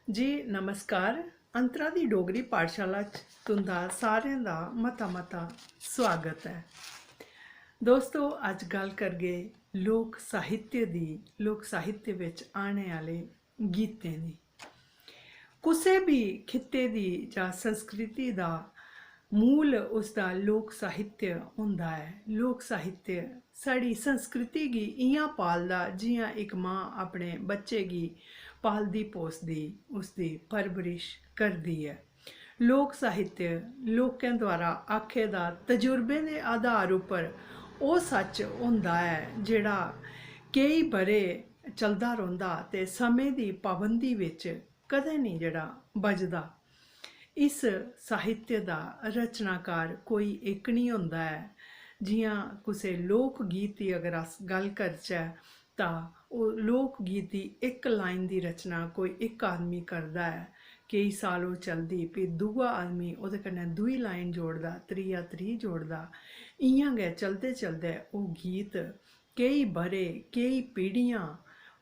जी नमस्कार। अंतरा दी डोगरी पाठशाला च तुंदा सारें दा मता मता स्वागत है। दोस्तों अज गल करगे लोक साहित्य विच आने आले गीतें दी। कुसै भी खित्ते दी जां संस्कृति दा मूल उसदा लोक साहित्य होंदा है। लोक साहित्य साड़ी संस्कृति गी इयां पालदा जियां एक मां अपने बच्चे गी पालदी पोसदी उसदी परवरिश करदी है। लोक साहित्य लोकें द्वारा आखे दा तजुर्बे के आधार उपर वो सच होंदा है जेड़ा कई बरे चलदा रौंह्दा ते समें दी पाबंदी विच कदें नहीं जेड़ा बजदा। इस साहित्य दा रचनाकार कोई इक नहीं होंदा है। जियां कुसै लोक गीत की अगर अस गल करचै तां ओह् लोक गीत की एक लाइन की रचना कोई एक आदमी करदा है, कई साल ओह् चलदी, फिर दूआ आदमी ओह्दे कन्नै दुई लाइन जोड़दा, त्रीआ त्री जोड़दा, इयां गै चलदे चलदे ओह् गीत कई बरे कई पीढ़ियां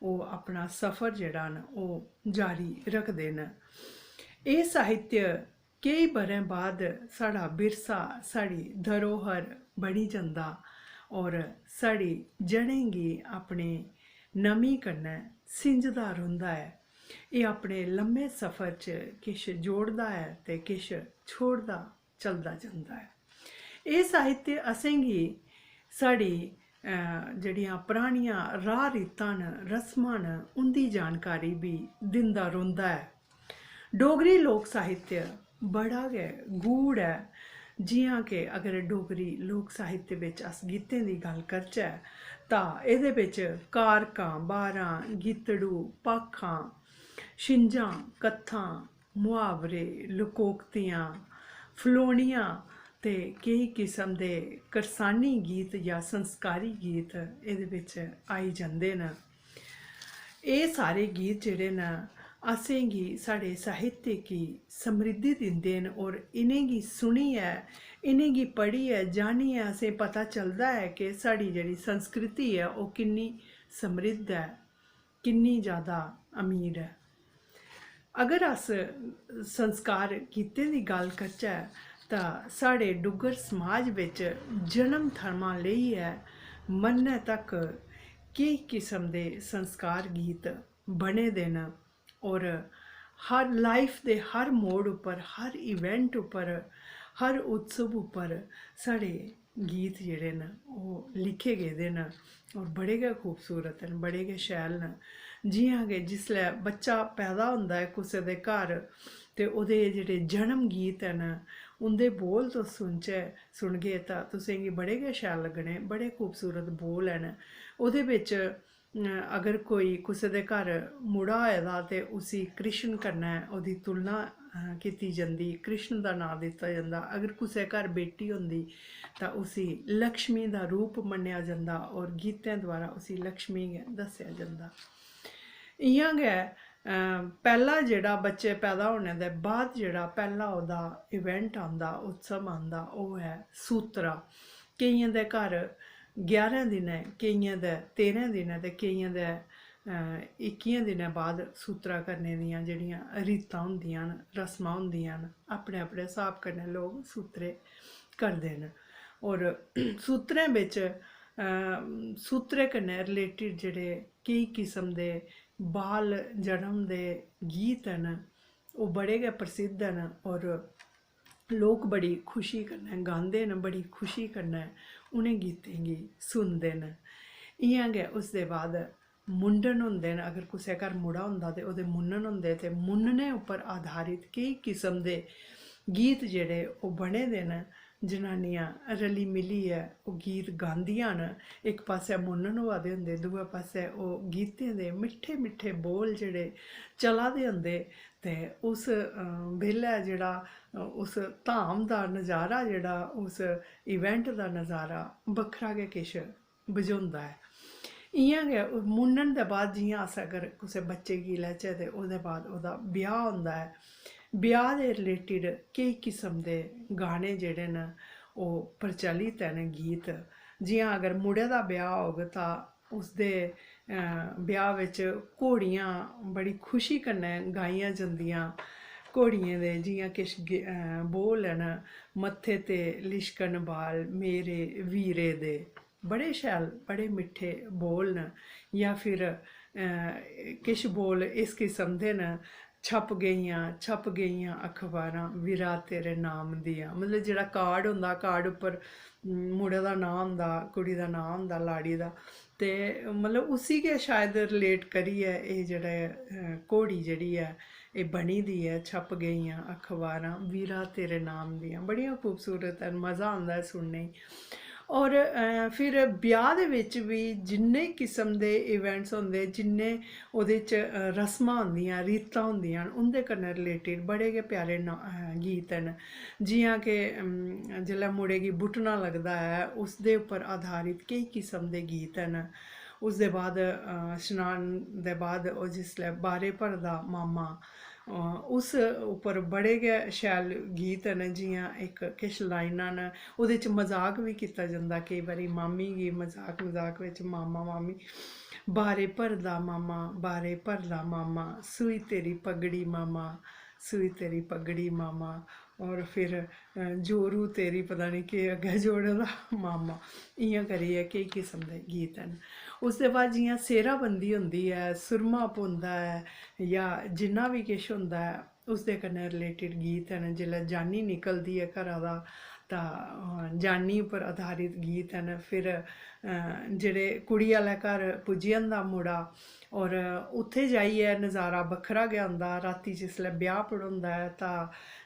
ओह् अपना सफ़र जेह्ड़ा न ओह् जारी रखदे न। एह् साहित्य कई बरें बाद साढ़ा विरसा साड़ी धरोहर बनी जंदा और साड़ी जड़ें गी अपने नमी कन्नै सिंजदा रौंह्दा है। एह् अपने लम्मे सफ़र च किश जोड़दा है ते किश छोड़दा चलदा जंदा है। एह् साहित्य असेंगी साड़ी जड़ियां परानियां राह रीतां न रस्मां न उंदी जानकारी भी दिंदा रौंह्दा है। डोगरी लोक साहित्य बड़ा गै गूढ़ है। जियां कि अगर डोगरी लोक साहित्य विच अस गीतें दी गल करचै तां एह्दे विच कारकां बारां गीतड़ू भाखां छिंजां कत्थां मुहावरे लकोकतियां फलोनियां ते कई किस्म दे करसानी गीत या संस्कारी गीत एह्दे विच आई जंदे न। एह् सारे गीत जेह्ड़े न असेंगी साढ़े साहित्य की समृद्धि दिंदे न और इनेंगी सुनियै इनेंगी पढ़ियै जानियै असें पता चलदा है कि साड़ी जेह्ड़ी संस्कृति है ओह् किन्नी समृद्ध है, किन्नी ज़्यादा अमीर है। अगर अस संस्कार गीतें दी गल करचै तां साढ़े डुग्गर समाज विच जन्म थमां लेइयै मरने तक कई किस्म दे संस्कार गीत बने दे न और हर लाइफ दे हर मोड़ उपर हर इवेंट उपर हर उत्सव उपर साढ़े गीत जेह्ड़े न ओह् लिखे गेदे न और बड़े गै खूबसूरत न, बड़े गै शैल न। जियां कि जिसलै बच्चा पैदा होंदा है कुसै दे घर ते ओह्दे जेह्ड़े जन्म गीत न उंदे बोल तुस सुनगे तां तुसेंगी बड़े गै शैल लग्गने, बड़े खूबसूरत बोल न। ओह्दे बिच अगर कोई कुसै दे घर मुड़ा होए दा ते उसी कृष्ण कन्नै ओह्दी तुलना कीती जंदी, कृष्ण दा नांऽ दित्ता जंदा। अगर कुसै घर बेटी होंदी तां उसी लक्ष्मी दा रूप मन्नेआ जंदा और गीतें द्वारा उसी लक्ष्मी गै दस्सेआ जंदा। इयां गै पैह्ला जेह्ड़ा बच्चे पैदा होने दे बाद जेह्ड़ा पैह्ला ओह्दा इवेंट आंदा उत्सव आंदा ओह् है सूतरा। केइयें दे घर 11 दिनें, केइयें दे 13 दिनें ते केइयें दे 21 दिनें बाद सूतरा करने दियां जेह्ड़ियां रीतां होंदियां न, रस्मां होंदियां न, अपने अपने हिसाब कन्नै लोग सूतरे करदे न। और सूतरें बिच सूतरे कन्नै रिलेटिड जेह्ड़े केई किस्म दे बाल जन्म दे गीत न ओह् बड़े गै प्रसिद्ध न और लोग बड़ी खुशी कन्नै गांदे न, बड़ी खुशी कन्नै उ'नें गीतें गी सुनदे न। इयां गै उसदे बाद मुंडन होंदे न। अगर कुसै घर मुड़ा होंदा ते ओह्दे मुन्नन होंदे ते मुन्नने उप्पर आधारित केई किस्म दे गीत जेह्ड़े ओह् बने दे न। जनानियां रली मिलियै ओह् गीत गांदियां न। इक पास्सै मुन्नन होआ दे होंदे, दुए पास्सै ओह् गीतें दे मिट्ठे मिट्ठे बोल जेह्ड़े चला दे होंदे ते उस बेल्लै जेह्ड़ा उस धाम दा नज़ारा जेह्ड़ा उस इवेंट दा नज़ारा बक्खरा गै किश बझोंदा है। इयां गै मुन्नन दे बाद जियां अस अगर कुसै बच्चे गी लैचै ते ओह्दे बाद ओह्दा ब्याह् होंदा है। ब्याह् दे रिलेटिड केई किस्म दे गाने जेह्ड़े न ओह् प्रचलित न गीत। जियां अगर मुड़े दा ब्याह् होग तां उसदे ब्याह विच घोड़ियां बड़ी खुशी कन्नै गाइयां जंदियां। घोड़ियें दे जियां किश बोल न, मत्थे ते लिशकन बाल मेरे वीरे दे, बड़े शैल बड़े मिट्ठे बोल न। या फिर किश बोल इस किस्म दे न, छप गेइयां अखबारां विरा तेरे नाम दियां। मतलब जेह्ड़ा कार्ड होंदा, कार्ड उप्पर मुड़े दा नांऽ होंदा, कुड़ी दा नांऽ होंदा, लाड़ी दा, ते मतलब उसी गै शायद रिलेट करियै एह् जेह्ड़ा घोड़ी जेह्ड़ी ऐ एह् बनी दी ऐ, छप गेइयां अखबारां वीरा तेरे नाम दियां। बड़ियां खूबसूरत न, मज़ा आंदा ऐ सुनने गी। और फिर ब्याह दे बिच बी जिन्ने किस्म दे इवेंट्स होंदे, जिन्ने ओह्दे च रस्मां होंदियां, रीतां होंदियां न, उं'दे कन्नै रिलेटिड बड़े गै प्यारे गीत न। जियां कि जेल्लै मुड़े गी बुटना लगदा ऐ, उसदे उप्पर आधारित केईं किस्म दे गीत न। उसदे बाद शनान दे बाद ओह् जिसलै बारे भरदा मामा, उस उप्पर बड़े गै शैल गीत न। जियां इक किश लाइनां न, ओह्दे च मजाक बी कीता जंदा केईं बारी मामी गी, मजाक बिच मामा मामी, बारे भरदा मामा, बारे भरदा मामा, सूई तेरी पगड़ी मामा, सूई तेरी पगड़ी मामा। और फिर जोरू तेरी पता नहीं केह् अग्गें जोड़े दा मामा, इ'यां करियै केईं किस्म दे गीत न। उसदे बाद जियां सेह्राबंदी होंदी ऐ, सुरमा पौंदा ऐ, या जिन्ना बी किश होंदा ऐ उसदे कन्नै रिलेटिड गीत न। जेल्लै जान्नी निकलदी ऐ घरा दा तां जान्नी उप्पर आधारित गीत न। फिर जेह्ड़े कुड़ी आह्ले घर पुज्जी जंदा मुड़ा, और उत्थै जाइयै नज़ारा बक्खरा गै होंदा। रातीं जिसलै ब्याह् पढ़ोंदा ऐ तां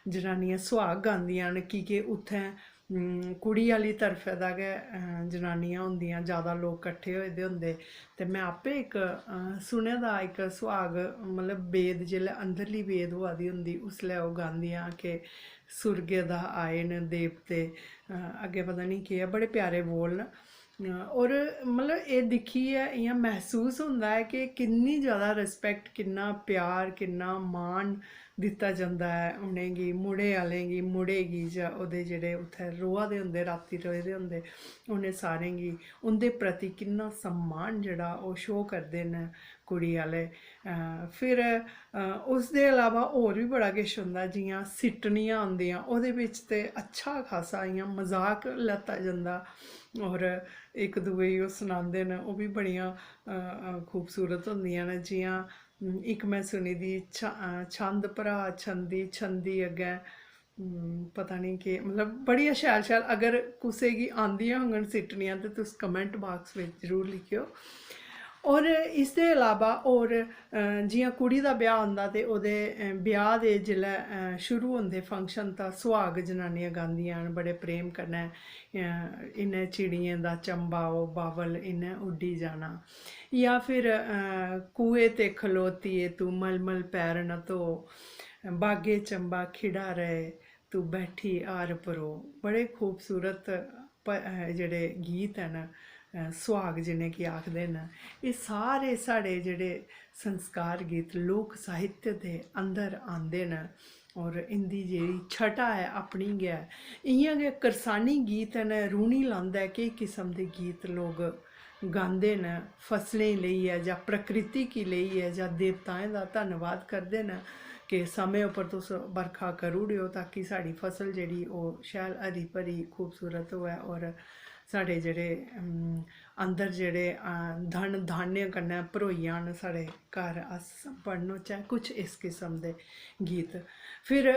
जनानियां सुहाग गांदियां न, कि के उत्थें कुड़ी आह्ली तरफा दा गै जनानियां होंदियां, ज़्यादा लोग कट्ठे होए दे होंदे। ते में आपे इक सुने दा इक सुहाग, मतलब बेद जेल्लै अंदरली बेद होआ दी होंदी उसलै ओह् गांदियां कि सुर्गे दा आए न देवते, अग्गें पता निं केह् ऐ, बड़े प्यारे बोल न। और मतलब एह् दिक्खियै इ'यां महसूस होंदा ऐ कि किन्नी ज़्यादा रिस्पैक्ट, किन्ना प्यार, किन्ना मान दित्ता जंदा ऐ उ'नेंगी, मुड़े आह्लें गी, मुड़े गी, जां ओह्दे जेह्ड़े उत्थै रोआ दे होंदे, रातीं रोए दे होंदे, उ'नें सारें गी उं'दे प्रति किन्ना सम्मान जेह्ड़ा ओह् शो करदे न कुड़ी आह्ले। फिर उसदे अलावा होर बी बड़ा किश होंदा, जियां सिट्टनियां होंदियां, ओह्दे बिच ते अच्छा खासा इ'यां मजाक लैता जंदा, और इक दुए गी ओह् सनांदे न, ओह् बी बड़ियां खूबसूरत होंदियां न। जियां इक मैं सुनी दी, छंद भ्रा छंदी छंदी अग्गें पता निं केह्, मतलब बड़ियां शैल शैल। अगर कुसै गी आंदियां होङन सिट्टनियां ते तुस कमेंट बाक्स बिच जरूर लिखेओ। और इसदे अलावा होर जियां कुड़ी दा ब्याह् होंदा ते ओह्दे ब्याह् दे जेल्लै शुरू होंदे फंक्शन, तां सुहाग जनानियां गांदियां न बड़े प्रेम कन्नै, इन्नै चिड़ियें दा चंबा ओ बाबल इन्नै उड्डी जाना। या फिर कुएं ते खलोतिए तू मलमल पैर न धो, बागे चंबा खिड़ा रहे तू बैठी हार परो। बड़े खूबसूरत जेह्ड़े गीत न, सुहाग जि'नें गी आखदे न, एह् सारे साढ़े जेह्ड़े संस्कार गीत लोक साहित्य दे अंदर आंदे न। और इंदी जेह्ड़ी छटा ऐ अपनी गै। इ'यां गै करसानी गीत न, रूनी लांदा ऐ, केईं किस्म दे गीत लोग गांदे न फसलें गी लेइयै, जां प्रकृति गी लेइयै, जां देवताएं दा धन्नवाद करदे न कि समें उप्पर तुस बरखा करी ओड़ेओ ताकि साढ़ी फसल जेह्ड़ी ओह् शैल हरी भरी खूबसूरत होऐ, और साढ़े जेह्ड़े अंदर जेह्ड़े धन धान्य कन्नै भरोई जान साढ़े घर, अस संपन्न होचै, कुछ इस किस्म दे गीत। फिर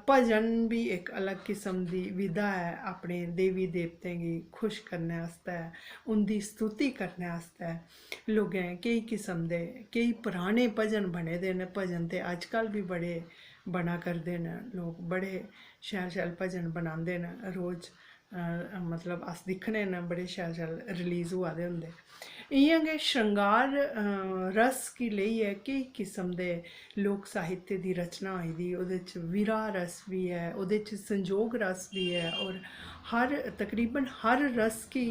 भजन बी इक अलग किस्म दी विधा ऐ अपने देवी देवतें गी खुश करने आस्तै, उं'दी स्तुति करने आस्तै। लोकें केईं किस्म दे केईं पराने भजन बने दे न, भजन ते अज्जकल बी बड़े बना करदे न, लोग बड़े शैल शैल भजन बनांदे न रोज़। मतलब अस दिक्खने न बड़े शैल शैल रिलीज़ होआ दे होंदे। इ'यां गै श्रृंगार रस गी लेइयै केईं किस्म दे लोक साहित्य दी रचना होई दी, ओह्दे च विरह रस बी ऐ, ओह्दे च संजोग रस बी ऐ, और तकरीबन हर रस गी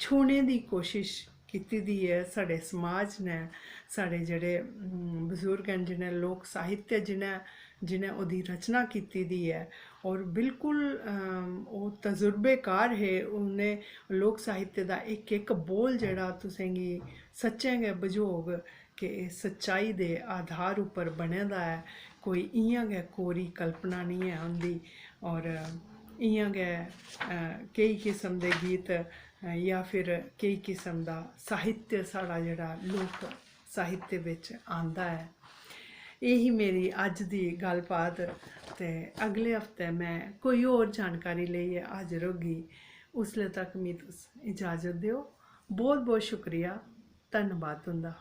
छूने दी कोशिश कीती दी ऐ साढ़े समाज ने, साढ़े जेह्ड़े बजुर्ग हैं जिन्हें लोक साहित्य जिन्हें ओह्दी रचना कीती दी है और बिल्कुल ओह् तजुर्बेकार हे। उ'नें लोक साहित्य दा इक बोल जेह्ड़ा तुसेंगी सच्चें गै बझोग कि एह् सच्चाई दे आधार उप्पर बने दा ऐ, कोई इ'यां गै कोरी कल्पना नहीं है उं'दी। और इ'यां गै केई किस्म दे गीत या फिर केई किस्म दा साहित्य साढ़ा जेह्ड़ा लोक साहित्य बिच आंदा है। यही मेरी अज दी गल्लबात, ते अगले हफ्ते मैं कोई होर जानकारी लेइयै हाजिर होगी। उसले तक मिगी तुस इजाज़त दिओ। बहुत बहुत शुक्रिया, धन्नबाद तुं'दा।